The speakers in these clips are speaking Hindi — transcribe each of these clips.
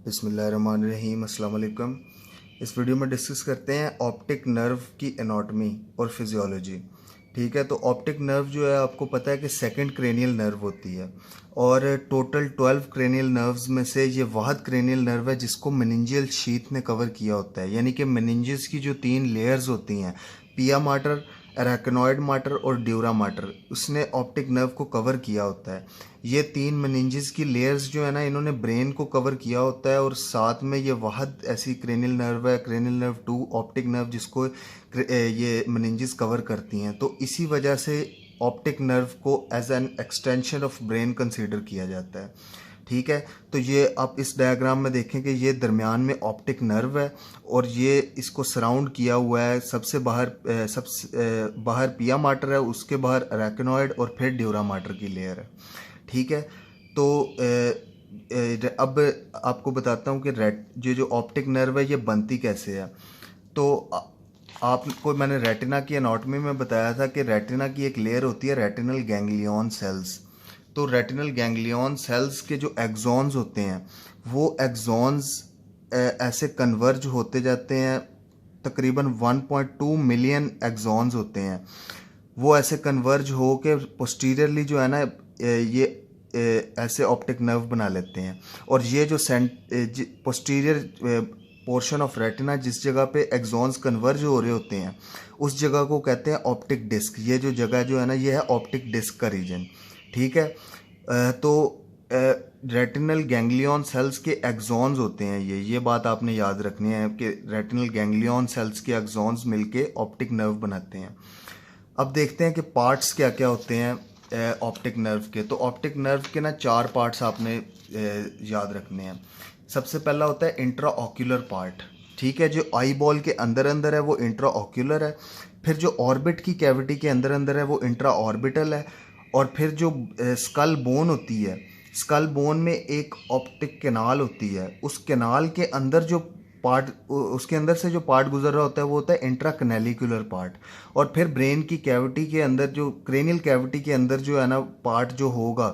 बिस्मिल्लाहिर्रहमानिर्रहीम, अस्सलाम वालेकुम। इस वीडियो में डिस्कस करते हैं ऑप्टिक नर्व की एनाटॉमी और फिजियोलॉजी। ठीक है, तो ऑप्टिक नर्व जो है आपको पता है कि सेकंड क्रेनियल नर्व होती है और टोटल 12 क्रेनियल नर्व्स में से ये वाहद क्रेनियल नर्व है जिसको मेनिंजियल शीथ ने कवर किया होता है। यानी कि मेनिंजेस की जो 3 लेयर्स होती हैं, पिया माटर, एराकिनॉइड माटर और ड्यूरा माटर, उसने ऑप्टिक नर्व को कवर किया होता है। ये 3 मेनिंजेस की लेयर्स जो है ना, इन्होंने ब्रेन को कवर किया होता है और साथ में ये वाहद ऐसी क्रेनियल नर्व है, क्रेनियल नर्व 2 ऑप्टिक नर्व, जिसको ये मेनिंजेस कवर करती हैं। तो इसी वजह से ऑप्टिक नर्व को as an extension of brain consider किया जाता है। ठीक है, तो ये आप इस डायग्राम में देखें कि ये दरमियान में ऑप्टिक नर्व है और ये इसको सराउंड किया हुआ है। सबसे बाहर पिया माटर है, उसके बाहर अरेकिनॉइड और फिर ड्यूरा माटर की लेयर है। ठीक है, तो अब आपको बताता हूँ कि जो ऑप्टिक नर्व है ये बनती कैसे है। तो आपको मैंने रेटिना की एनाटॉमी में बताया था कि रेटिना की एक लेयर होती है रेटिनल गैंग्लियन सेल्स। तो रेटिनल गैंग्लियन सेल्स के जो एक्सॉन्स होते हैं, वो एक्सॉन्स ऐसे कन्वर्ज होते जाते हैं। तकरीबन 1.2 मिलियन एक्सॉन्स होते हैं, वो ऐसे कन्वर्ज हो के पोस्टीरियरली जो है ना, ये ऐसे ऑप्टिक नर्व बना लेते हैं। और ये जो पोस्टीरियर पोर्शन ऑफ रेटिना, जिस जगह पे एक्सॉन्स कन्वर्ज हो रहे होते हैं, उस जगह को कहते हैं ऑप्टिक डिस्क। ये जो जगह जो है ना, ये है ऑप्टिक डिस्क का रीजन। ठीक है, तो रेटिनल गैंग्लियन सेल्स के एक्सॉन्स होते हैं ये बात आपने याद रखनी है कि रेटिनल गैंग्लियन सेल्स के एक्सॉन्स मिलके ऑप्टिक नर्व बनाते हैं। अब देखते हैं कि पार्ट्स क्या क्या होते हैं ऑप्टिक नर्व के। तो ऑप्टिक नर्व के ना 4 पार्ट्स आपने याद रखने हैं। सबसे पहला होता है इंट्रा ऑक्यूलर पार्ट। ठीक है, जो आई बॉल के अंदर अंदर है वो इंट्रा ऑक्यूलर है। फिर जो ऑर्बिट की कैविटी के अंदर अंदर है वो इंट्रा ऑर्बिटल है। और फिर जो स्कल बोन होती है, स्कल बोन में एक ऑप्टिक कैनाल होती है। उस कैनाल के अंदर जो पार्ट, उसके अंदर से जो पार्ट गुजर रहा होता है वो होता है इंट्रा कैनेलिकुलर पार्ट। और फिर ब्रेन की कैविटी के अंदर, जो क्रेनियल कैविटी के अंदर जो है ना पार्ट जो होगा,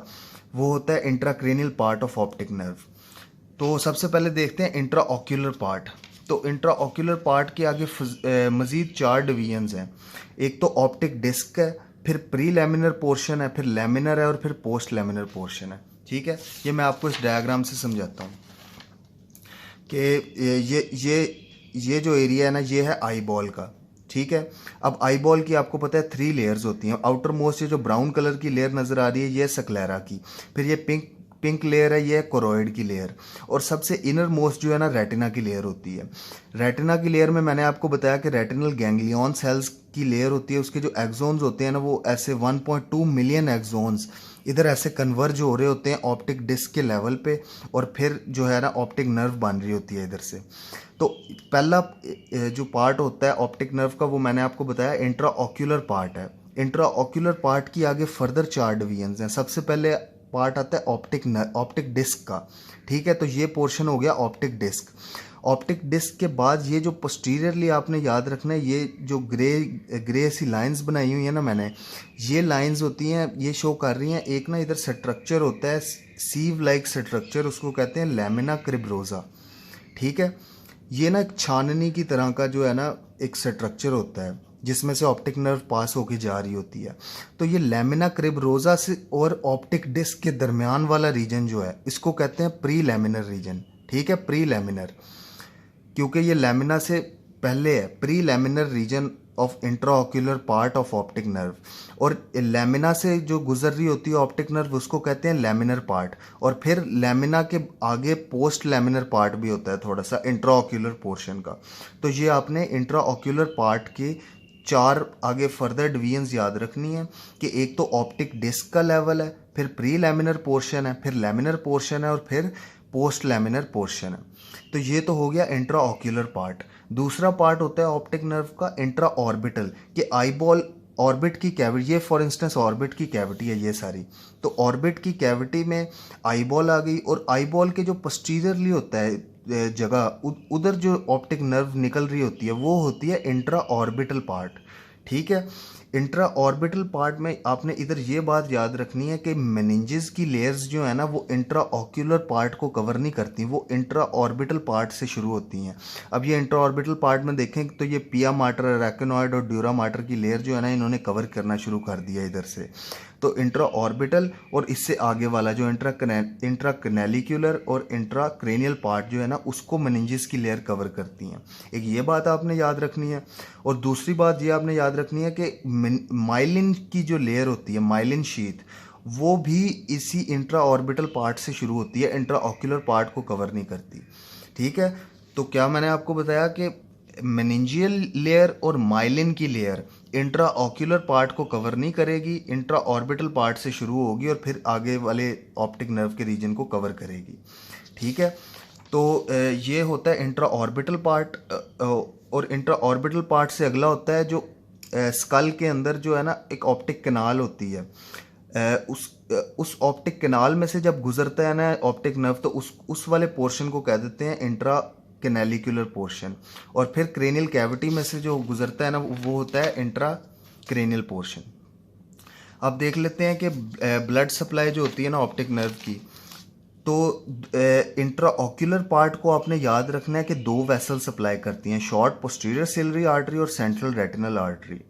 वो होता है intracranial part of optic nerve. तो सबसे पहले देखते हैं इंट्रा ऑक्यूलर पार्ट। तो इंट्रा ऑक्यूलर पार्ट के आगे मज़ीद 4 डिवीजन्स हैं। एक तो ऑप्टिक डिस्क है, फिर प्री लैमिनर पोर्शन है, फिर लैमिनर है और फिर पोस्ट लैमिनर पोर्शन है। ठीक है, ये मैं आपको इस डायग्राम से समझाता हूँ कि ये जो एरिया है ना, ये है आई बॉल का। ठीक है, अब आई बॉल की आपको पता है 3 लेयर्स होती हैं। आउटर मोस्ट ये जो ब्राउन कलर की लेयर नज़र आ रही है, ये सक्लेरा की। फिर ये पिंक लेयर है, ये है कोरोइड की लेयर। और सबसे इनर मोस्ट जो है ना, रेटिना की लेयर होती है। रेटिना की लेयर में मैंने आपको बताया कि रेटिनल गैंग्लियन सेल्स की लेयर होती है। उसके जो एक्सोन्स होते हैं ना, वो ऐसे 1.2 मिलियन एक्सोन्स इधर ऐसे कन्वर्ज हो रहे होते हैं ऑप्टिक डिस्क के लेवल पे। और फिर जो है ना ऑप्टिक नर्व बन रही होती है इधर से। तो पहला जो पार्ट होता है ऑप्टिक नर्व का, वो मैंने आपको बताया इंट्रा ऑक्यूलर पार्ट है। इंट्रा ऑक्यूलर पार्ट की आगे फर्दर 4 डिवीजन्स हैं। सबसे पहले पार्ट आता है ऑप्टिक डिस्क का। ठीक है, तो ये पोर्शन हो गया ऑप्टिक डिस्क। ऑप्टिक डिस्क के बाद ये जो पोस्टीरियरली आपने याद रखना है, ये जो ग्रे सी लाइंस बनाई हुई है ना मैंने, ये लाइंस होती हैं, ये शो कर रही हैं एक ना इधर स्ट्रक्चर होता है, सीव लाइक स्ट्रक्चर, उसको कहते हैं लैमिना क्रिब्रोजा। ठीक है, ये ना एक छाननी की तरह का जो है ना एक स्ट्रक्चर होता है, जिसमें से ऑप्टिक नर्व पास होके जा रही होती है। तो ये लैमिना क्रिब्रोजा से और ऑप्टिक डिस्क के दरमियान वाला रीजन जो है, इसको कहते हैं प्री लैमिनर रीजन। ठीक है, प्री लैमिनर, क्योंकि ये लैमिना से पहले है। Pre laminar region of intraocular part of optic nerve. और लैमिना से जो गुजर रही होती है ऑप्टिक नर्व, उसको कहते हैं लैमिनर पार्ट। और फिर लैमिना के आगे पोस्ट लैमिनर पार्ट भी होता है थोड़ा सा इंट्राऑक्यूलर पोर्शन का। तो ये आपने इंट्राऑक्यूलर पार्ट के 4 आगे फर्दर डिवीजन्स याद रखनी है कि एक तो ऑप्टिक डिस्क का लेवल है, फिर प्री लैमिनर पोर्शन है, फिर लैमिनर पोर्शन है और फिर पोस्ट लैमिनर पोर्शन है। तो ये तो हो गया इंट्रा ऑक्यूलर पार्ट। दूसरा पार्ट होता है ऑप्टिक नर्व का इंट्रा ऑर्बिटल, कि आई बॉल ऑर्बिट की कैविटी, ये फॉर इंस्टेंस ऑर्बिट की कैविटी है ये सारी। तो ऑर्बिट की कैविटी में आई बॉल आ गई, और आई बॉल के जो पोस्टीरियरली होता है जगह, उधर जो ऑप्टिक नर्व निकल रही होती है वो होती है इंट्रा ऑर्बिटल पार्ट। ठीक है, इंट्रा ऑर्बिटल पार्ट में आपने इधर ये बात याद रखनी है कि मेनिंजेस की लेयर्स जो है ना वो इंट्रा ऑक्यूलर पार्ट को कवर नहीं करती, वो इंट्रा ऑर्बिटल पार्ट से शुरू होती हैं। अब ये इंट्रा ऑर्बिटल पार्ट में देखें तो ये पिया माटर, अरेकिनॉइड और ड्यूरा माटर की लेयर जो है ना इन्होंने कवर करना शुरू कर दिया इधर से। तो इंट्रा ऑर्बिटल और इससे आगे वाला जो इंट्रा कैनेलिक्यूलर और इंट्रा क्रेनियल पार्ट जो है ना उसको मेनिंजेस की लेयर कवर करती हैं। एक ये बात आपने याद रखनी है। और दूसरी बात ये आपने याद रखनी है कि माइलिन की जो लेयर होती है, माइलिन शीथ, वो भी इसी इंट्रा ऑर्बिटल पार्ट से शुरू होती है, इंट्रा ऑक्यूलर पार्ट को कवर नहीं करती। ठीक है, तो क्या मैंने आपको बताया कि मेनिंजियल लेयर और माइलिन की लेयर इंट्रा ऑक्यूलर पार्ट को कवर नहीं करेगी, इंट्रा ऑर्बिटल पार्ट से शुरू होगी और फिर आगे वाले ऑप्टिक नर्व के रीजन को कवर करेगी। ठीक है, तो ये होता है इंट्रा ऑर्बिटल पार्ट। और इंट्रा ऑर्बिटल पार्ट से अगला होता है जो स्कल के अंदर जो है ना एक ऑप्टिक कैनाल होती है। उस ऑप्टिक कैनाल में से जब गुजरता है ना ऑप्टिक नर्व, तो उस वाले पोर्शन को कह देते हैं इंट्रा कैनेलिकुलर पोर्शन। और फिर क्रेनियल कैविटी में से जो गुजरता है ना वो होता है इंट्रा क्रेनियल पोर्शन। अब देख लेते हैं कि ब्लड सप्लाई जो होती है ना ऑप्टिक नर्व की, तो इंट्रा ऑक्यूलर पार्ट को आपने याद रखना है कि दो वेसल सप्लाई करती हैं, शॉर्ट पोस्टीरियर सिलरी आर्टरी और सेंट्रल रेटिनल आर्टरी।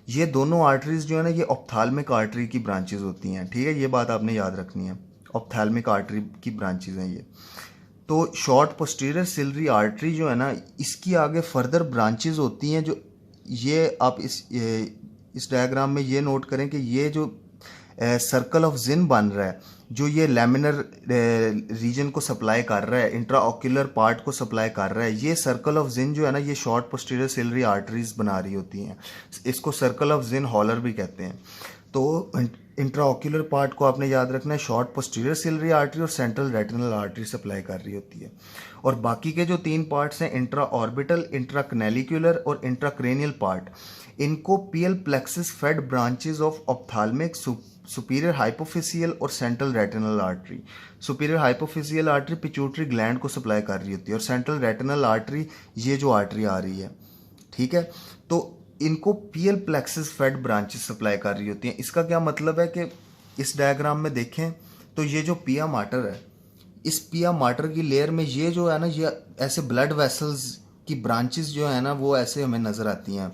ये दोनों आर्टरीज जो है ना ये ऑप्थाल्मिक आर्टरी की ब्रांचेज होती हैं। ठीक है, ये बात आपने याद रखनी है, ऑप्थाल्मिक आर्टरी की ब्रांचेज हैं ये। तो शॉर्ट पोस्टीरियर सिलरी आर्टरी जो है ना इसकी आगे फर्दर ब्रांचेज होती हैं। जो ये आप इस डायग्राम में ये नोट करें कि ये जो सर्कल ऑफ जिन बन रहा है, जो ये लैमिनर रीजन को सप्लाई कर रहा है, इंट्रा ऑक्यूलर पार्ट को सप्लाई कर रहा है, ये सर्कल ऑफ जिन जो है ना ये शॉर्ट पोस्टीरियर सिलरी आर्टरीज बना रही होती हैं। इसको सर्कल ऑफ जिन हॉलर भी कहते हैं। तो इंट्रा ऑक्यूलर पार्ट को आपने याद रखना है, शॉर्ट पोस्टीरियर सिलरी आर्टरी और सेंट्रल रेटिनल आर्टरी सप्लाई कर रही होती है। और बाकी के जो तीन पार्ट्स हैं, इंट्रा ऑर्बिटल, इंट्रा कैनेलिकुलर और इंट्रा क्रेनियल पार्ट, इनको PL plexus fed branches of ophthalmic, superior hypophyseal और central retinal artery. Superior hypophyseal artery pituitary gland को सप्लाई कर रही होती है और सेंट्रल रेटिनल आर्टरी ये जो आर्टरी आ रही है। ठीक है, तो इनको PL plexus fed branches supply कर रही होती हैं। इसका क्या मतलब है कि इस डायग्राम में देखें तो ये जो पिया माटर है, इस पिया माटर की लेयर में ये जो है ना ये ऐसे ब्लड वेसल्स की ब्रांचेस जो है ना वो ऐसे हमें नजर आती हैं।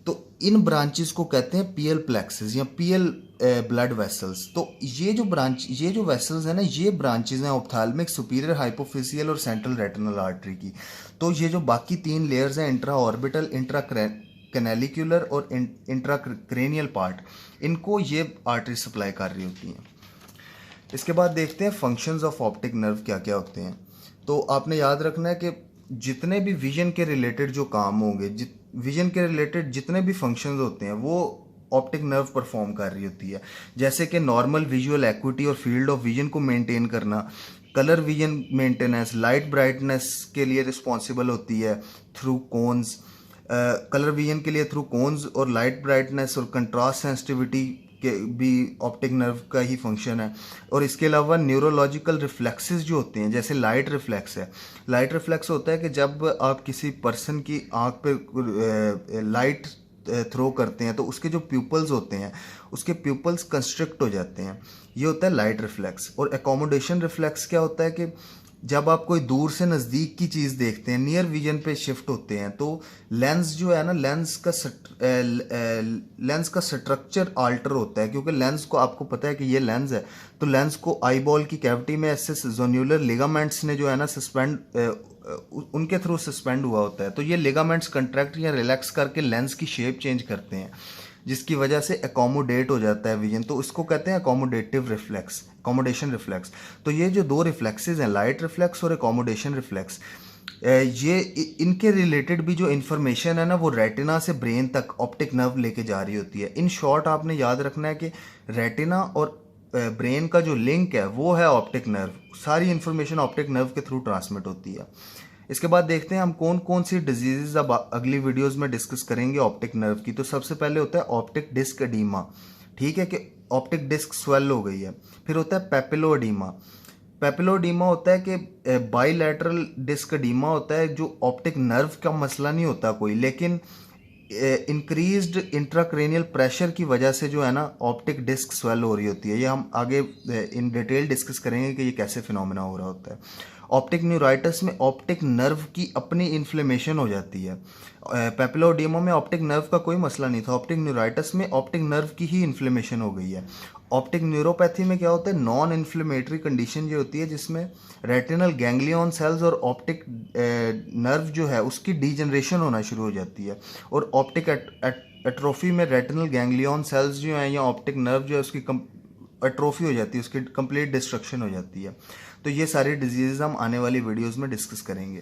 तो इन ब्रांचेस को कहते हैं पीएल प्लेक्सिस या पीएल ब्लड वेसल्स। तो ये जो वेसल्स है ना ये ब्रांचेस हैं ऑप्थाल्मिक, सुपीरियर हाइपोफिसियल और सेंट्रल रेटिनल आर्टरी की। तो ये जो बाकी तीन लेयर्स हैं, इंट्रा ऑर्बिटल, इंट्रा कैनेलिकुलर और इंट्रा क्रेनियल पार्ट, इनको ये आर्टरी सप्लाई कर रही होती हैं। इसके बाद देखते हैं फंक्शंस ऑफ ऑप्टिक नर्व क्या क्या होते हैं। तो आपने याद रखना है कि जितने भी विजन के रिलेटेड जो काम होंगे, विजन के रिलेटेड जितने भी फंक्शंस होते हैं वो ऑप्टिक नर्व परफॉर्म कर रही होती है। जैसे कि नॉर्मल विजुअल एक्विटी और फील्ड ऑफ विजन को मेंटेन करना, colour vision maintenance, light brightness के लिए रिस्पॉन्सिबल होती है थ्रू कोन्स, कलर विजन के लिए थ्रू कोन्स, और लाइट ब्राइटनेस और कंट्रास्ट सेंसिटिविटी के भी ऑप्टिक नर्व का ही फंक्शन है। और इसके अलावा न्यूरोलॉजिकल रिफ्लेक्सेस जो होते हैं, जैसे लाइट रिफ्लेक्स है। लाइट रिफ्लेक्स होता है कि जब आप किसी पर्सन की आंख पे लाइट थ्रो करते हैं तो उसके जो प्यूपल्स होते हैं उसके प्यूपल्स कंस्ट्रिक्ट हो जाते हैं, ये होता है लाइट रिफ्लेक्स। और एकोमोडेशन रिफ्लेक्स क्या होता है कि जब आप कोई दूर से नज़दीक की चीज़ देखते हैं, नियर विजन पे शिफ्ट होते हैं, तो लेंस जो है ना लेंस का स्ट्रक्चर आल्टर होता है। क्योंकि लेंस को आपको पता है कि ये लेंस है, तो लेंस को आई बॉल की कैविटी में ऐसे जोन्यूलर लिगामेंट्स ने जो है ना उनके थ्रू सस्पेंड हुआ होता है। तो ये लिगामेंट्स कंट्रैक्ट या रिलैक्स करके लेंस की शेप चेंज करते हैं, जिसकी वजह से एकोमोडेट हो जाता है विजन। तो इसको कहते हैं एकोमोडेटिव रिफ्लेक्स, एकोमोडेशन रिफ्लेक्स। तो ये जो दो रिफ्लेक्सेस हैं, लाइट रिफ्लेक्स और एकोमोडेशन रिफ्लेक्स, ये इनके रिलेटेड भी जो इन्फॉर्मेशन है ना वो रेटिना से ब्रेन तक ऑप्टिक नर्व लेके जा रही होती है। इन शॉर्ट आपने याद रखना है कि रेटिना और ब्रेन का जो लिंक है वो है ऑप्टिक नर्व। सारी इन्फॉर्मेशन ऑप्टिक नर्व के थ्रू ट्रांसमिट होती है। इसके बाद देखते हैं हम कौन कौन सी डिजीजेज अब अगली वीडियोस में डिस्कस करेंगे ऑप्टिक नर्व की। तो सबसे पहले होता है ऑप्टिक डिस्क एडीमा। ठीक है, कि ऑप्टिक डिस्क स्वेल हो गई है। फिर होता है पेपिलो एडीमा। पेपिलो एडीमा होता है कि बाईलैटरल डिस्क एडीमा होता है, जो ऑप्टिक नर्व का मसला नहीं होता कोई, लेकिन इंक्रीज्ड इंट्राक्रेनियल प्रेशर की वजह से जो है ना ऑप्टिक डिस्क स्वेल हो रही होती है। ये हम आगे इन डिटेल डिस्कस करेंगे कि ये कैसे फिनोमेना हो रहा होता है। ऑप्टिक न्यूराइटिस में ऑप्टिक नर्व की अपनी इन्फ्लेमेशन हो जाती है। पेपिलोडेमा में ऑप्टिक नर्व का कोई मसला नहीं था, ऑप्टिक न्यूराइटिस में ऑप्टिक नर्व की ही इन्फ्लेमेशन हो गई है। ऑप्टिक न्यूरोपैथी में क्या होता है, नॉन इन्फ्लेमेटरी कंडीशन जो होती है जिसमें रेटिनल गैंग्लियन सेल्स और ऑप्टिक नर्व जो है उसकी डीजनरेशन होना शुरू हो जाती है। और ऑप्टिक एट्रोफी में रेटिनल गैंग्लियन सेल्स जो हैं या ऑप्टिक नर्व जो है उसकी एट्रोफी हो जाती है, उसकी कंप्लीट डिस्ट्रक्शन हो जाती है। तो ये सारी डिजीज़ हम आने वाली वीडियोज़ में डिस्कस करेंगे।